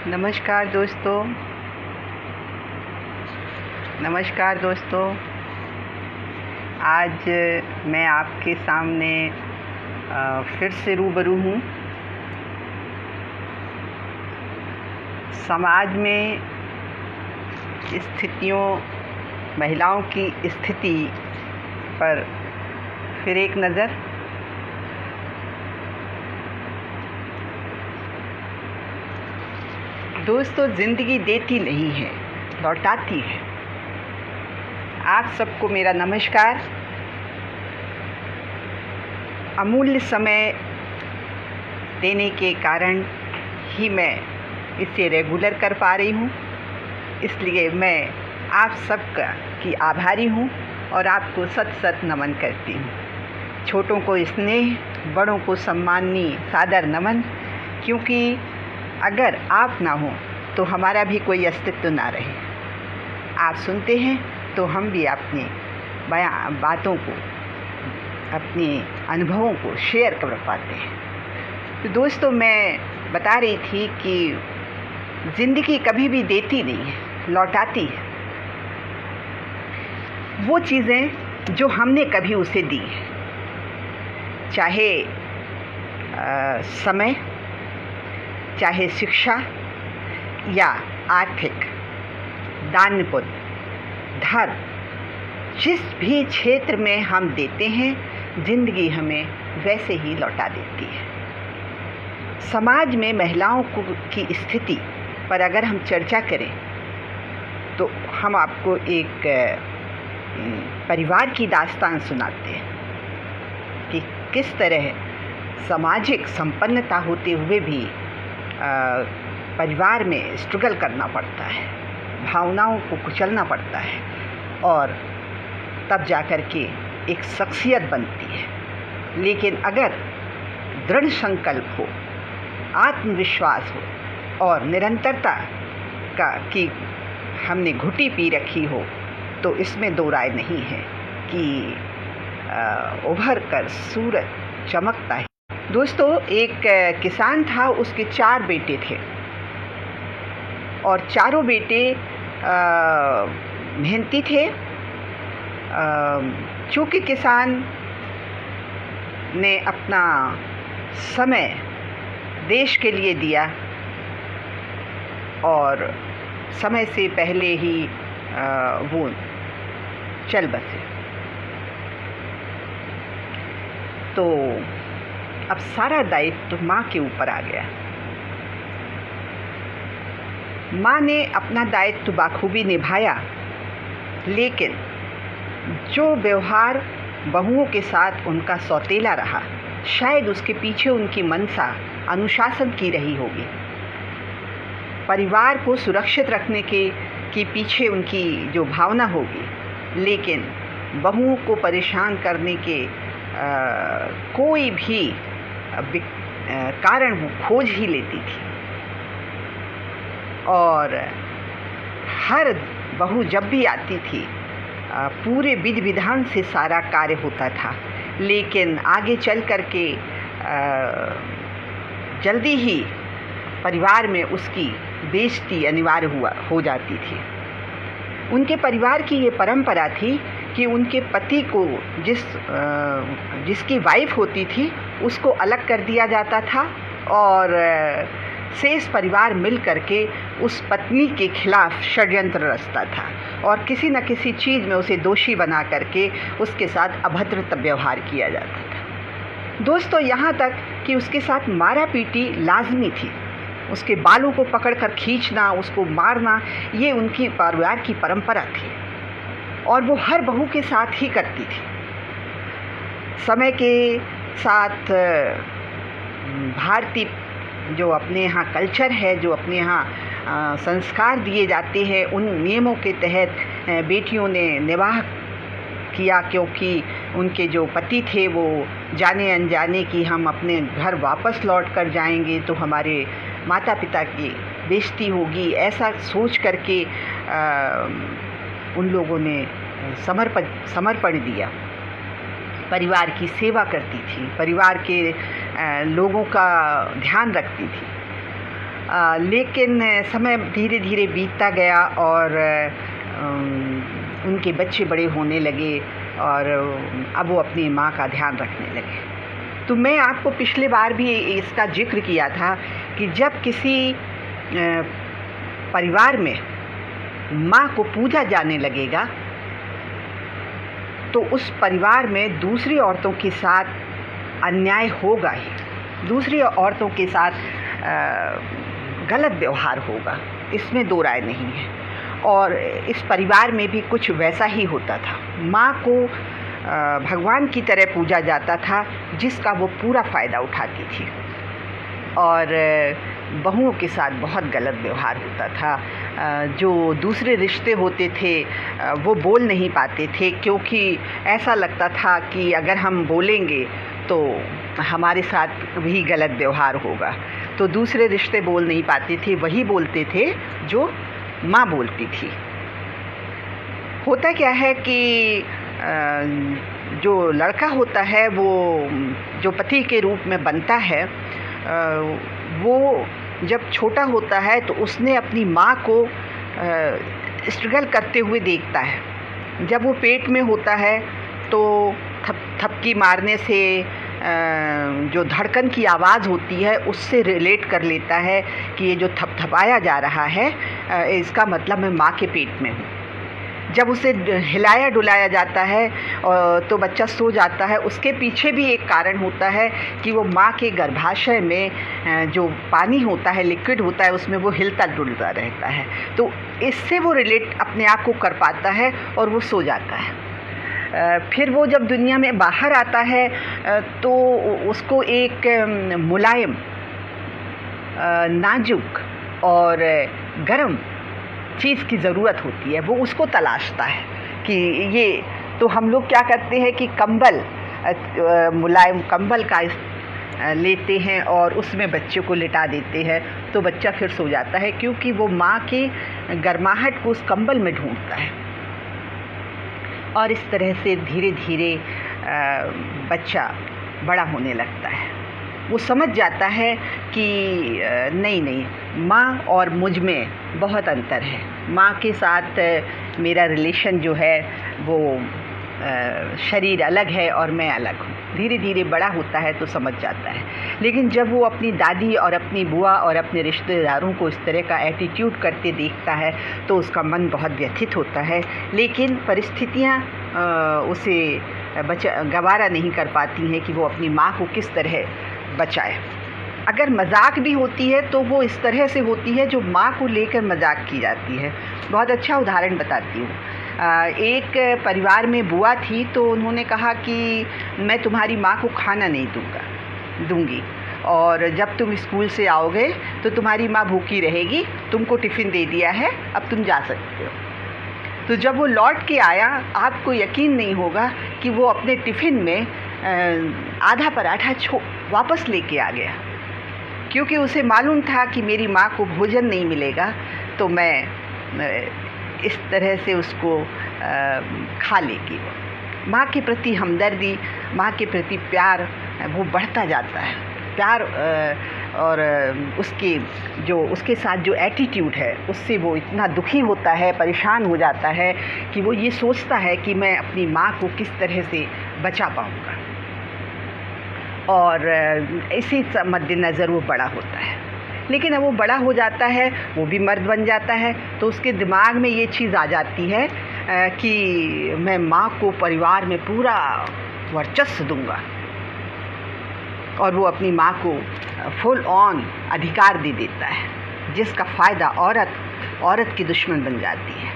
नमस्कार दोस्तों। आज मैं आपके सामने फिर से रूबरू हूँ। समाज में स्थितियों, महिलाओं की स्थिति पर फिर एक नज़र। दोस्तों, ज़िंदगी देती नहीं है, लौटाती है। आप सबको मेरा नमस्कार। अमूल्य समय देने के कारण ही मैं इसे रेगुलर कर पा रही हूँ, इसलिए मैं आप सबका की आभारी हूँ और आपको सत सत नमन करती हूँ। छोटों को स्नेह, बड़ों को सम्माननीय सादर नमन, क्योंकि अगर आप ना हो तो हमारा भी कोई अस्तित्व ना रहे। आप सुनते हैं तो हम भी अपनी बातों को, अपने अनुभवों को शेयर कर पाते हैं। तो दोस्तों, मैं बता रही थी कि ज़िंदगी कभी भी देती नहीं है, लौटाती है वो चीज़ें जो हमने कभी उसे दी है, चाहे समय, चाहे शिक्षा या आर्थिक, दान पुण्य, धर्म। जिस भी क्षेत्र में हम देते हैं, ज़िंदगी हमें वैसे ही लौटा देती है। समाज में महिलाओं की स्थिति पर अगर हम चर्चा करें तो हम आपको एक परिवार की दास्तान सुनाते हैं कि किस तरह सामाजिक संपन्नता होते हुए भी परिवार में स्ट्रगल करना पड़ता है, भावनाओं को कुचलना पड़ता है और तब जाकर के एक शख्सियत बनती है। लेकिन अगर दृढ़ संकल्प हो, आत्मविश्वास हो और निरंतरता की हमने घुटी पी रखी हो, तो इसमें दो राय नहीं है कि उभर कर सूरज चमकता है। दोस्तों, एक किसान था, उसके 4 बेटे थे और चारों बेटे मेहनती थे। चूँकि किसान ने अपना समय देश के लिए दिया और समय से पहले ही वो चल बसे, तो अब सारा दायित्व माँ के ऊपर आ गया। माँ ने अपना दायित्व बाखूबी निभाया, लेकिन जो व्यवहार बहुओं के साथ उनका सौतेला रहा, शायद उसके पीछे उनकी मनसा अनुशासन की रही होगी। परिवार को सुरक्षित रखने के पीछे उनकी जो भावना होगी, लेकिन बहुओं को परेशान करने के कोई भी कारण वो खोज ही लेती थी। और हर बहू जब भी आती थी, पूरे विधि विधान से सारा कार्य होता था, लेकिन आगे चल कर के जल्दी ही परिवार में उसकी बेइज्जती अनिवार्य हो जाती थी। उनके परिवार की ये परंपरा थी कि उनके पति को जिसकी वाइफ होती थी उसको अलग कर दिया जाता था और शेष परिवार मिल करके उस पत्नी के खिलाफ षड्यंत्र रचता था और किसी न किसी चीज़ में उसे दोषी बना करके उसके साथ अभद्र व्यवहार किया जाता था। दोस्तों, यहाँ तक कि उसके साथ मारा पीटी लाजमी थी। उसके बालों को पकड़कर खींचना, उसको मारना, ये उनकी परिवार की परंपरा थी और वो हर बहू के साथ ही करती थी। समय के साथ भारतीय जो अपने यहाँ कल्चर है, जो अपने यहाँ संस्कार दिए जाते हैं, उन नियमों के तहत बेटियों ने निवाह किया, क्योंकि उनके जो पति थे वो जाने अनजाने कि हम अपने घर वापस लौट कर जाएंगे तो हमारे माता पिता की बेइज्जती होगी, ऐसा सोच करके उन लोगों ने समर्पण दिया। परिवार की सेवा करती थी, परिवार के लोगों का ध्यान रखती थी। लेकिन समय धीरे धीरे बीतता गया और उनके बच्चे बड़े होने लगे और अब वो अपनी माँ का ध्यान रखने लगे। तो मैं आपको पिछले बार भी इसका जिक्र किया था कि जब किसी परिवार में माँ को पूजा जाने लगेगा तो उस परिवार में दूसरी औरतों के साथ अन्याय होगा ही, दूसरी औरतों के साथ गलत व्यवहार होगा, इसमें दो राय नहीं है। और इस परिवार में भी कुछ वैसा ही होता था। माँ को भगवान की तरह पूजा जाता था जिसका वो पूरा फ़ायदा उठाती थी, और बहुओं के साथ बहुत गलत व्यवहार होता था। जो दूसरे रिश्ते होते थे वो बोल नहीं पाते थे, क्योंकि ऐसा लगता था कि अगर हम बोलेंगे तो हमारे साथ भी गलत व्यवहार होगा। तो दूसरे रिश्ते बोल नहीं पाते थे, वही बोलते थे जो माँ बोलती थी। होता क्या है कि जो लड़का होता है वो जो पति के रूप में बनता है, वो जब छोटा होता है तो उसने अपनी माँ को स्ट्रगल करते हुए देखता है। जब वो पेट में होता है तो थपकी मारने से जो धड़कन की आवाज़ होती है उससे रिलेट कर लेता है कि ये जो थपथपाया जा रहा है इसका मतलब मैं माँ के पेट में हूँ। जब उसे हिलाया डुलाया जाता है तो बच्चा सो जाता है। उसके पीछे भी एक कारण होता है कि वो माँ के गर्भाशय में जो पानी होता है, लिक्विड होता है, उसमें वो हिलता डुलता रहता है। तो इससे वो रिलेट अपने आप को कर पाता है और वो सो जाता है। फिर वो जब दुनिया में बाहर आता है तो उसको एक मुलायम, नाजुक और गर्म चीज़ की ज़रूरत होती है। वो उसको तलाशता है कि ये तो हम लोग क्या करते हैं कि कंबल, मुलायम कंबल का लेते हैं और उसमें बच्चे को लिटा देते हैं, तो बच्चा फिर सो जाता है, क्योंकि वो माँ की गर्माहट को उस कंबल में ढूंढता है। और इस तरह से धीरे धीरे बच्चा बड़ा होने लगता है। वो समझ जाता है कि नहीं, माँ और मुझ में बहुत अंतर है। माँ के साथ मेरा रिलेशन जो है वो शरीर अलग है और मैं अलग हूँ। धीरे धीरे बड़ा होता है तो समझ जाता है। लेकिन जब वो अपनी दादी और अपनी बुआ और अपने रिश्तेदारों को इस तरह का एटीट्यूड करते देखता है तो उसका मन बहुत व्यथित होता है। लेकिन परिस्थितियाँ उसे गवारा नहीं कर पाती हैं कि वो अपनी माँ को किस तरह बचाए। अगर मजाक भी होती है तो वो इस तरह से होती है जो माँ को लेकर मजाक की जाती है। बहुत अच्छा उदाहरण बताती हूँ। एक परिवार में बुआ थी तो उन्होंने कहा कि मैं तुम्हारी माँ को खाना नहीं दूंगी, और जब तुम स्कूल से आओगे तो तुम्हारी माँ भूखी रहेगी, तुमको टिफ़िन दे दिया है, अब तुम जा सकते हो। तो जब वो लौट के आया, आपको यकीन नहीं होगा कि वो अपने टिफ़िन में आधा पराठा वापस लेके आ गया, क्योंकि उसे मालूम था कि मेरी माँ को भोजन नहीं मिलेगा तो मैं इस तरह से उसको खा लेगी। माँ के प्रति हमदर्दी, माँ के प्रति प्यार वो बढ़ता जाता है। प्यार और उसके साथ जो एटीट्यूड है उससे वो इतना दुखी होता है, परेशान हो जाता है कि वो ये सोचता है कि मैं अपनी माँ को किस तरह से बचा पाऊँगा। और इसी मद्देनज़र वो बड़ा होता है। लेकिन अब वो बड़ा हो जाता है, वो भी मर्द बन जाता है, तो उसके दिमाग में ये चीज़ आ जाती है कि मैं माँ को परिवार में पूरा वर्चस्व दूंगा, और वो अपनी माँ को फुल ऑन अधिकार दे देता है, जिसका फ़ायदा औरत की दुश्मन बन जाती है,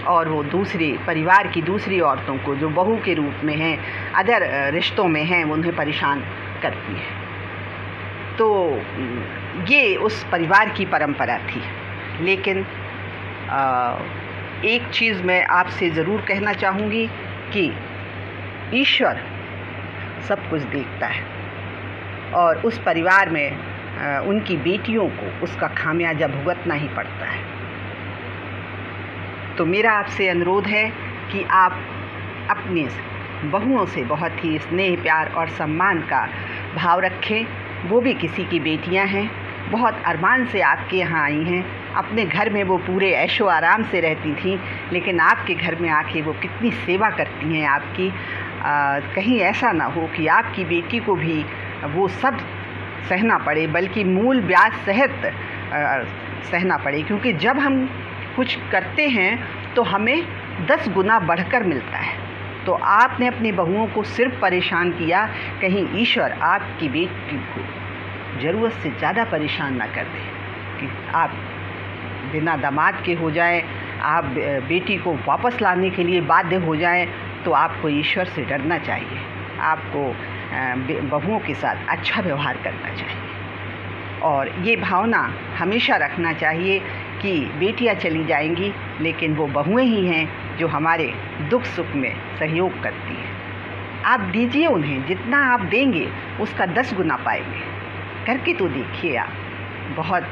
और वो दूसरे परिवार की दूसरी औरतों को जो बहू के रूप में हैं, अदर रिश्तों में हैं, उन्हें परेशान करती है। तो ये उस परिवार की परंपरा थी। लेकिन एक चीज़ मैं आपसे ज़रूर कहना चाहूँगी कि ईश्वर सब कुछ देखता है, और उस परिवार में उनकी बेटियों को उसका खामियाजा भुगतना ही पड़ता है। तो मेरा आपसे अनुरोध है कि आप अपने बहुओं से बहुत ही स्नेह, प्यार और सम्मान का भाव रखें। वो भी किसी की बेटियां हैं, बहुत अरमान से आपके यहाँ आई हैं। अपने घर में वो पूरे ऐशो आराम से रहती थीं, लेकिन आपके घर में आके वो कितनी सेवा करती हैं आपकी। कहीं ऐसा ना हो कि आपकी बेटी को भी वो सब सहना पड़े, बल्कि मूल ब्याज सहित सहना पड़े, क्योंकि जब हम कुछ करते हैं तो हमें 10 गुना बढ़कर मिलता है। तो आपने अपनी बहुओं को सिर्फ परेशान किया, कहीं ईश्वर आपकी बेटी को ज़रूरत से ज़्यादा परेशान ना कर दे कि आप बिना दामाद के हो जाएं, आप बेटी को वापस लाने के लिए बाध्य हो जाएं। तो आपको ईश्वर से डरना चाहिए, आपको बहुओं के साथ अच्छा व्यवहार करना चाहिए और ये भावना हमेशा रखना चाहिए कि बेटियां चली जाएंगी, लेकिन वो बहुएं ही हैं जो हमारे दुख सुख में सहयोग करती हैं। आप दीजिए उन्हें, जितना आप देंगे उसका 10 गुना पाएंगे। करके तो देखिए आप, बहुत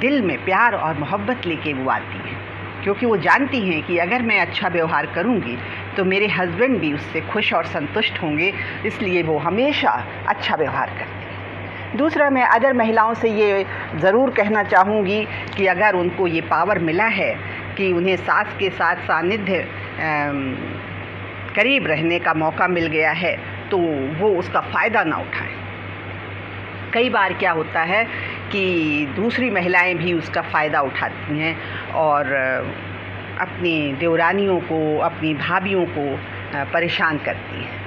दिल में प्यार और मोहब्बत लेके वो आती हैं, क्योंकि वो जानती हैं कि अगर मैं अच्छा व्यवहार करूंगी तो मेरे हस्बैंड भी उससे खुश और संतुष्ट होंगे, इसलिए वो हमेशा अच्छा व्यवहार करती हैं। दूसरा, मैं अदर महिलाओं से ये ज़रूर कहना चाहूँगी कि अगर उनको ये पावर मिला है कि उन्हें सास के साथ सानिध्य करीब रहने का मौका मिल गया है, तो वो उसका फ़ायदा ना उठाएं। कई बार क्या होता है कि दूसरी महिलाएं भी उसका फ़ायदा उठाती हैं और अपनी देवरानियों को, अपनी भाभियों को परेशान करती हैं।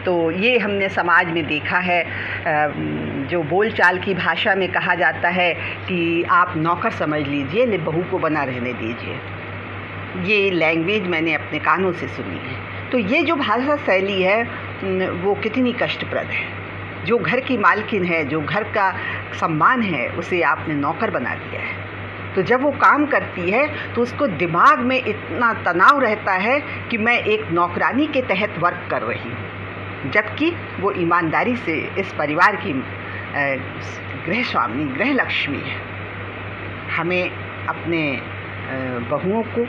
तो ये हमने समाज में देखा है। जो बोलचाल की भाषा में कहा जाता है कि आप नौकर समझ लीजिए, ले बहू को बना रहने दीजिए। ये लैंग्वेज मैंने अपने कानों से सुनी है। तो ये जो भाषा शैली है वो कितनी कष्टप्रद है। जो घर की मालकिन है, जो घर का सम्मान है, उसे आपने नौकर बना दिया है। तो जब वो काम करती है तो उसको दिमाग में इतना तनाव रहता है कि मैं एक नौकरानी के तहत वर्क कर रही हूँ, जबकि वो ईमानदारी से इस परिवार की गृह स्वामी, गृह लक्ष्मी है। हमें अपने बहुओं को,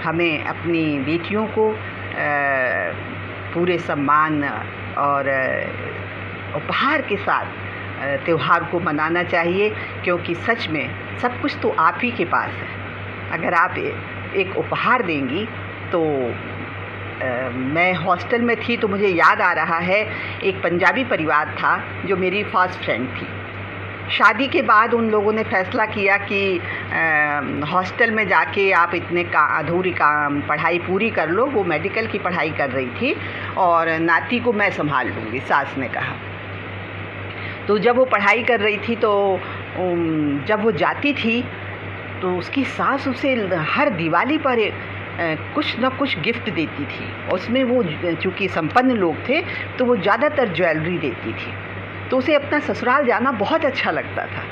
हमें अपनी बेटियों को पूरे सम्मान और उपहार के साथ त्यौहार को मनाना चाहिए, क्योंकि सच में सब कुछ तो आप ही के पास है। अगर आप एक उपहार देंगी तो मैं हॉस्टल में थी तो मुझे याद आ रहा है, एक पंजाबी परिवार था जो मेरी फर्स्ट फ्रेंड थी। शादी के बाद उन लोगों ने फ़ैसला किया कि हॉस्टल में जाके आप इतने अधूरी पढ़ाई पूरी कर लो। वो मेडिकल की पढ़ाई कर रही थी और नाती को मैं संभाल लूँगी, सास ने कहा। तो जब वो पढ़ाई कर रही थी तो जब वो जाती थी तो उसकी सास उसे हर दिवाली पर कुछ न कुछ गिफ्ट देती थी। उसमें वो चूँकि संपन्न लोग थे तो वो ज़्यादातर ज्वेलरी देती थी। तो उसे अपना ससुराल जाना बहुत अच्छा लगता था।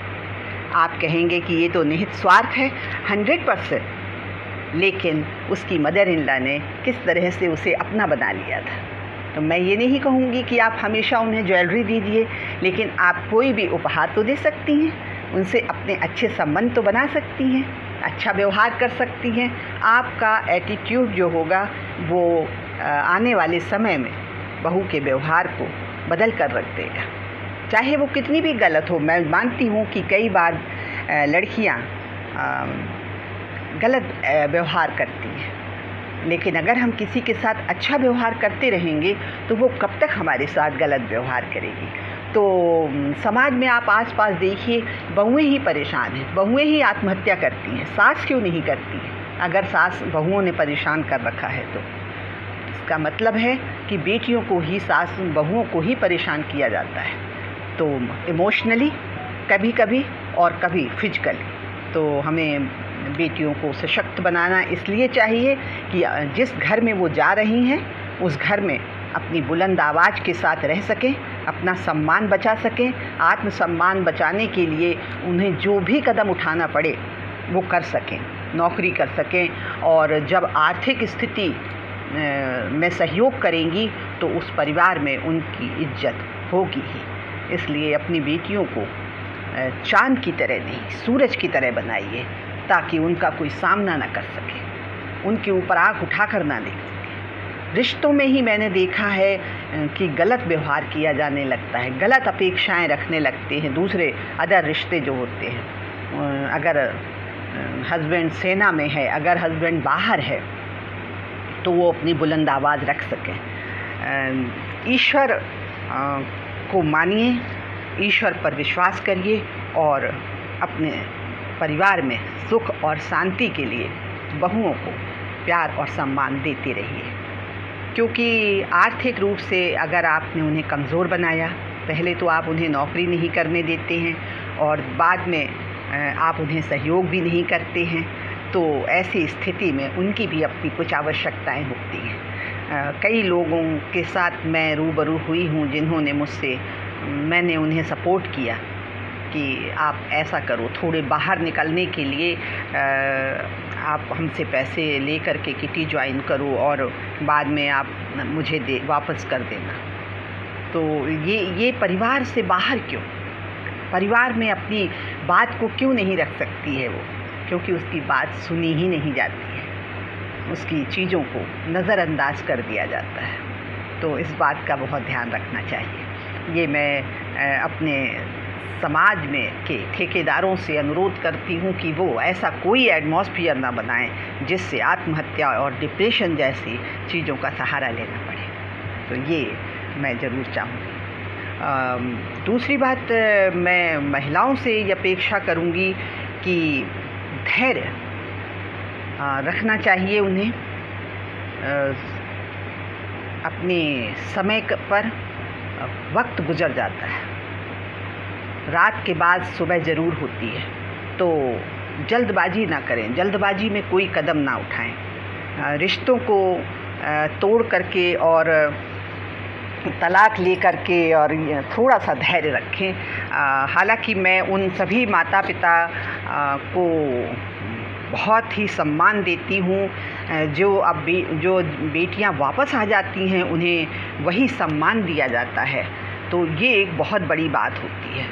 आप कहेंगे कि ये तो निहित स्वार्थ है, 100%। लेकिन उसकी मदर इन लॉ ने किस तरह से उसे अपना बना लिया था। तो मैं ये नहीं कहूँगी कि आप हमेशा उन्हें ज्वेलरी दीजिए, लेकिन आप कोई भी उपहार तो दे सकती हैं, उनसे अपने अच्छे संबंध तो बना सकती हैं, अच्छा व्यवहार कर सकती हैं। आपका एटीट्यूड जो होगा वो आने वाले समय में बहू के व्यवहार को बदल कर रख देगा, चाहे वो कितनी भी गलत हो। मैं मानती हूँ कि कई बार लड़कियाँ गलत व्यवहार करती हैं, लेकिन अगर हम किसी के साथ अच्छा व्यवहार करते रहेंगे तो वो कब तक हमारे साथ गलत व्यवहार करेगी। तो समाज में आप आसपास देखिए, बहुएं ही परेशान हैं, बहुएं ही आत्महत्या करती हैं, सास क्यों नहीं करती है? अगर सास बहुओं ने परेशान कर रखा है तो इसका मतलब है कि बेटियों को ही, सास बहुओं को ही परेशान किया जाता है। तो इमोशनली कभी कभी और कभी फिजिकली। तो हमें बेटियों को सशक्त बनाना इसलिए चाहिए कि जिस घर में वो जा रही हैं उस घर में अपनी बुलंद आवाज़ के साथ रह सकें, अपना सम्मान बचा सकें। आत्मसम्मान बचाने के लिए उन्हें जो भी कदम उठाना पड़े वो कर सकें, नौकरी कर सकें, और जब आर्थिक स्थिति में सहयोग करेंगी तो उस परिवार में उनकी इज्जत होगी ही। इसलिए अपनी बेटियों को चाँद की तरह नहीं, सूरज की तरह बनाइए, ताकि उनका कोई सामना ना कर सके, उनके ऊपर आँख उठाकर ना देख सके। रिश्तों में ही मैंने देखा है कि गलत व्यवहार किया जाने लगता है, गलत अपेक्षाएं रखने लगते हैं दूसरे अदर रिश्ते जो होते हैं। अगर हस्बैंड सेना में है, अगर हस्बैंड बाहर है, तो वो अपनी बुलंद आवाज़ रख सकें। ईश्वर को मानिए, ईश्वर पर विश्वास करिए और अपने परिवार में सुख और शांति के लिए बहुओं को प्यार और सम्मान देते रहिए। क्योंकि आर्थिक रूप से अगर आपने उन्हें कमज़ोर बनाया, पहले तो आप उन्हें नौकरी नहीं करने देते हैं और बाद में आप उन्हें सहयोग भी नहीं करते हैं, तो ऐसी स्थिति में उनकी भी अपनी कुछ आवश्यकताएं होती हैं। कई लोगों के साथ मैं रूबरू हुई हूँ जिन्होंने मैंने उन्हें सपोर्ट किया कि आप ऐसा करो, थोड़े बाहर निकलने के लिए आप हमसे पैसे ले कर के किटी ज्वाइन करो और बाद में आप मुझे वापस कर देना। तो ये परिवार से बाहर क्यों, परिवार में अपनी बात को क्यों नहीं रख सकती है वो? क्योंकि उसकी बात सुनी ही नहीं जाती है, उसकी चीज़ों को नज़रअंदाज कर दिया जाता है। तो इस बात का बहुत ध्यान रखना चाहिए। ये मैं अपने समाज में के ठेकेदारों से अनुरोध करती हूँ कि वो ऐसा कोई एटमॉस्फेयर ना बनाएं जिससे आत्महत्या और डिप्रेशन जैसी चीज़ों का सहारा लेना पड़े। तो ये मैं ज़रूर चाहूँगी। दूसरी बात, मैं महिलाओं से ये अपेक्षा करूँगी कि धैर्य रखना चाहिए उन्हें। अपने समय पर वक्त गुजर जाता है, रात के बाद सुबह ज़रूर होती है, तो जल्दबाजी ना करें, जल्दबाजी में कोई कदम ना उठाएं। रिश्तों को तोड़ करके और तलाक ले करके और थोड़ा सा धैर्य रखें। हालांकि मैं उन सभी माता पिता को बहुत ही सम्मान देती हूँ जो बेटियां वापस आ जाती हैं उन्हें वही सम्मान दिया जाता है। तो ये एक बहुत बड़ी बात होती है,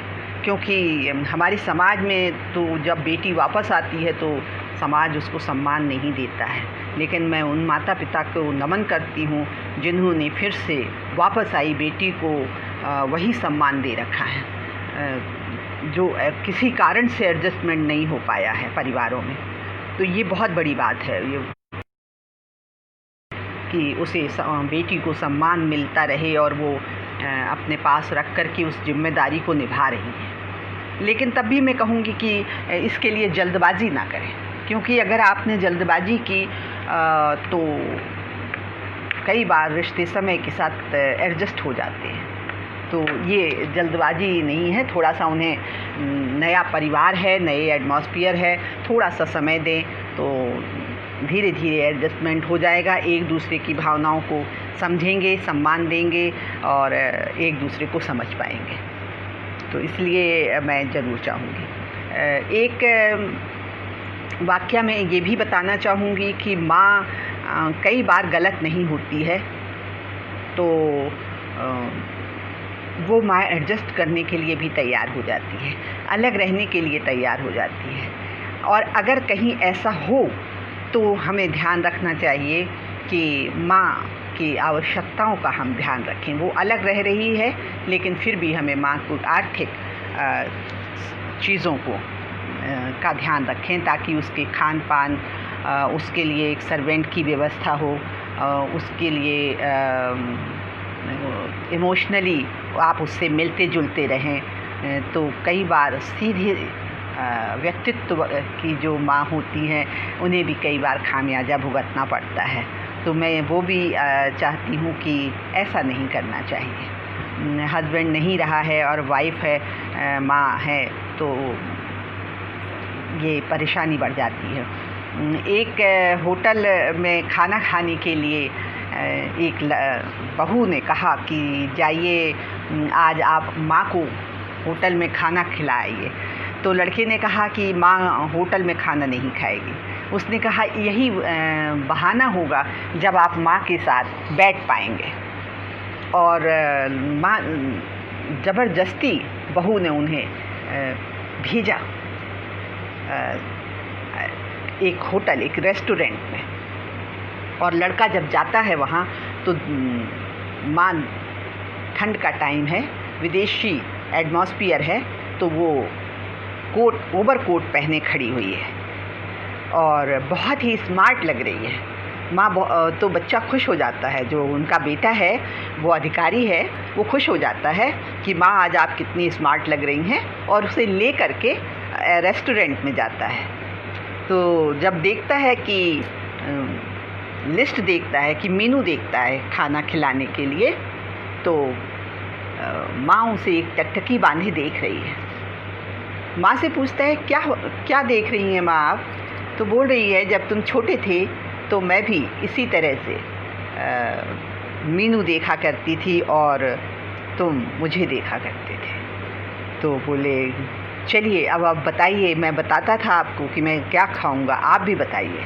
क्योंकि हमारे समाज में तो जब बेटी वापस आती है तो समाज उसको सम्मान नहीं देता है। लेकिन मैं उन माता पिता को नमन करती हूँ जिन्होंने फिर से वापस आई बेटी को वही सम्मान दे रखा है जो किसी कारण से एडजस्टमेंट नहीं हो पाया है परिवारों में। तो ये बहुत बड़ी बात है ये कि उसे बेटी को सम्मान मिलता रहे और वो अपने पास रख कर के उस जिम्मेदारी को निभा रही है। लेकिन तब भी मैं कहूँगी कि इसके लिए जल्दबाजी ना करें, क्योंकि अगर आपने जल्दबाजी की तो कई बार रिश्ते समय के साथ एडजस्ट हो जाते हैं। तो ये जल्दबाजी नहीं है, थोड़ा सा उन्हें नया परिवार है, नए एटमॉस्फेयर है, थोड़ा सा समय दें तो धीरे धीरे एडजस्टमेंट हो जाएगा। एक दूसरे की भावनाओं को समझेंगे, सम्मान देंगे और एक दूसरे को समझ पाएंगे। तो इसलिए मैं ज़रूर चाहूँगी। एक वाक़या में ये भी बताना चाहूँगी कि माँ कई बार गलत नहीं होती है, तो वो माँ एडजस्ट करने के लिए भी तैयार हो जाती है, अलग रहने के लिए तैयार हो जाती है। और अगर कहीं ऐसा हो तो हमें ध्यान रखना चाहिए कि माँ की आवश्यकताओं का हम ध्यान रखें। वो अलग रह रही है लेकिन फिर भी हमें माँ को आर्थिक चीज़ों को का ध्यान रखें ताकि उसके खान पान, उसके लिए एक सर्वेंट की व्यवस्था हो, उसके लिए इमोशनली आप उससे मिलते जुलते रहें। तो कई बार सीधे व्यक्तित्व की जो माँ होती हैं उन्हें भी कई बार खामियाजा भुगतना पड़ता है। तो मैं वो भी चाहती हूँ कि ऐसा नहीं करना चाहिए। हस्बैंड नहीं रहा है और वाइफ है, माँ है, तो ये परेशानी बढ़ जाती है। एक होटल में खाना खाने के लिए एक बहू ने कहा कि जाइए आज आप माँ को होटल में खाना खिलाइए। तो लड़के ने कहा कि माँ होटल में खाना नहीं खाएगी। उसने कहा यही बहाना होगा जब आप माँ के साथ बैठ पाएंगे। और माँ ज़बरदस्ती बहू ने उन्हें भेजा एक होटल, एक रेस्टोरेंट में। और लड़का जब जाता है वहाँ तो माँ ठंड का टाइम है, विदेशी एटमॉस्फियर है, तो वो ओवर कोट पहने खड़ी हुई है और बहुत ही स्मार्ट लग रही है। माँ तो बच्चा खुश हो जाता है, जो उनका बेटा है वो अधिकारी है, वो खुश हो जाता है कि माँ आज आप कितनी स्मार्ट लग रही हैं, और उसे ले करके रेस्टोरेंट में जाता है। तो जब देखता है कि लिस्ट देखता है, कि मेनू देखता है खाना खिलाने के लिए, तो माँ उसे एक टकटकी बांधे देख रही है। माँ से पूछता है क्या देख रही हैं माँ आप? तो बोल रही है, जब तुम छोटे थे तो मैं भी इसी तरह से मीनू देखा करती थी और तुम मुझे देखा करते थे। तो बोले, चलिए अब आप बताइए, मैं बताता था आपको कि मैं क्या खाऊंगा, आप भी बताइए।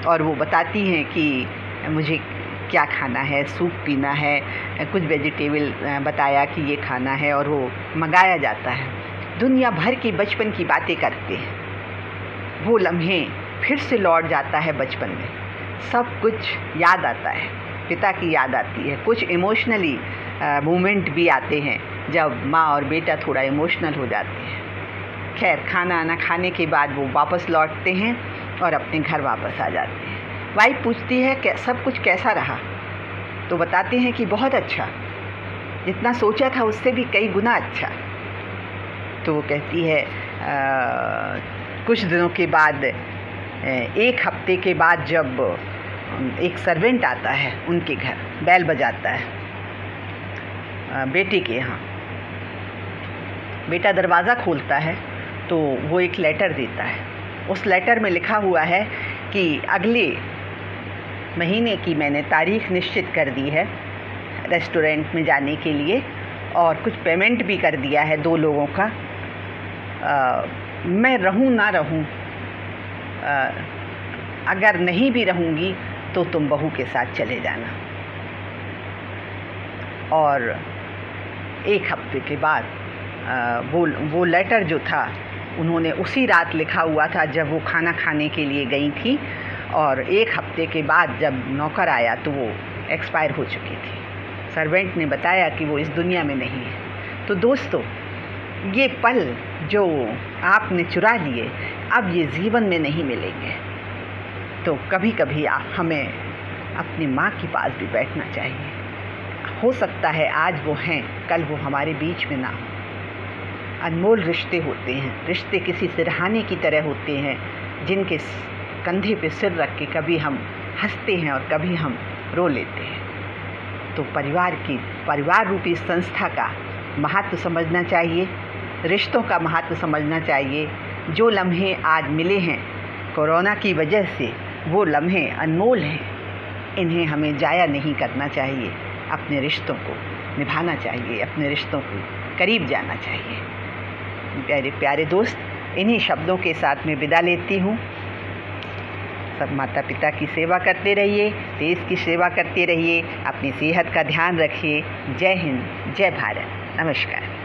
और वो बताती हैं कि मुझे क्या खाना है, सूप पीना है, कुछ वेजिटेबल बताया कि ये खाना है, और वो मंगाया जाता है। दुनिया भर की बचपन की बातें करते हैं। वो लम्हे फिर से लौट जाता है बचपन में, सब कुछ याद आता है, पिता की याद आती है, कुछ इमोशनली मोमेंट भी आते हैं जब माँ और बेटा थोड़ा इमोशनल हो जाते हैं। खैर, खाना आना खाने के बाद वो वापस लौटते हैं और अपने घर वापस आ जाते हैं। वाइफ पूछती है कि सब कुछ कैसा रहा? तो बताते हैं कि बहुत अच्छा, जितना सोचा था उससे भी कई गुना अच्छा। तो वो कहती है कुछ दिनों के बाद, एक हफ्ते के बाद, जब एक सर्वेंट आता है उनके घर, बैल बजाता है बेटे के यहाँ। बेटा दरवाज़ा खोलता है तो वो एक लेटर देता है। उस लेटर में लिखा हुआ है कि अगले महीने की मैंने तारीख निश्चित कर दी है रेस्टोरेंट में जाने के लिए, और कुछ पेमेंट भी कर दिया है 2 लोगों का। मैं रहूं ना रहूं, अगर नहीं भी रहूंगी तो तुम बहू के साथ चले जाना। और एक हफ्ते के बाद वो लेटर जो था उन्होंने उसी रात लिखा हुआ था जब वो खाना खाने के लिए गई थी, और एक हफ्ते के बाद जब नौकर आया तो वो एक्सपायर हो चुकी थी। सर्वेंट ने बताया कि वो इस दुनिया में नहीं है। तो दोस्तों, ये पल जो आपने चुरा लिए, अब ये जीवन में नहीं मिलेंगे। तो कभी कभी हमें अपनी माँ के पास भी बैठना चाहिए। हो सकता है आज वो हैं, कल वो हमारे बीच में ना हो। अनमोल रिश्ते होते हैं, रिश्ते किसी सिरहाने की तरह होते हैं, जिनके कंधे पे सिर रख के कभी हम हंसते हैं और कभी हम रो लेते हैं। तो परिवार रूपी संस्था का महत्व समझना चाहिए, रिश्तों का महत्व समझना चाहिए। जो लम्हे आज मिले हैं कोरोना की वजह से, वो लम्हे अनमोल हैं, इन्हें हमें जाया नहीं करना चाहिए। अपने रिश्तों को निभाना चाहिए, अपने रिश्तों को करीब जाना चाहिए। प्यारे प्यारे दोस्त, इन्हीं शब्दों के साथ मैं विदा लेती हूँ। सब माता पिता की सेवा करते रहिए, देश की सेवा करते रहिए, अपनी सेहत का ध्यान रखिए। जय हिंद, जय भारत, नमस्कार।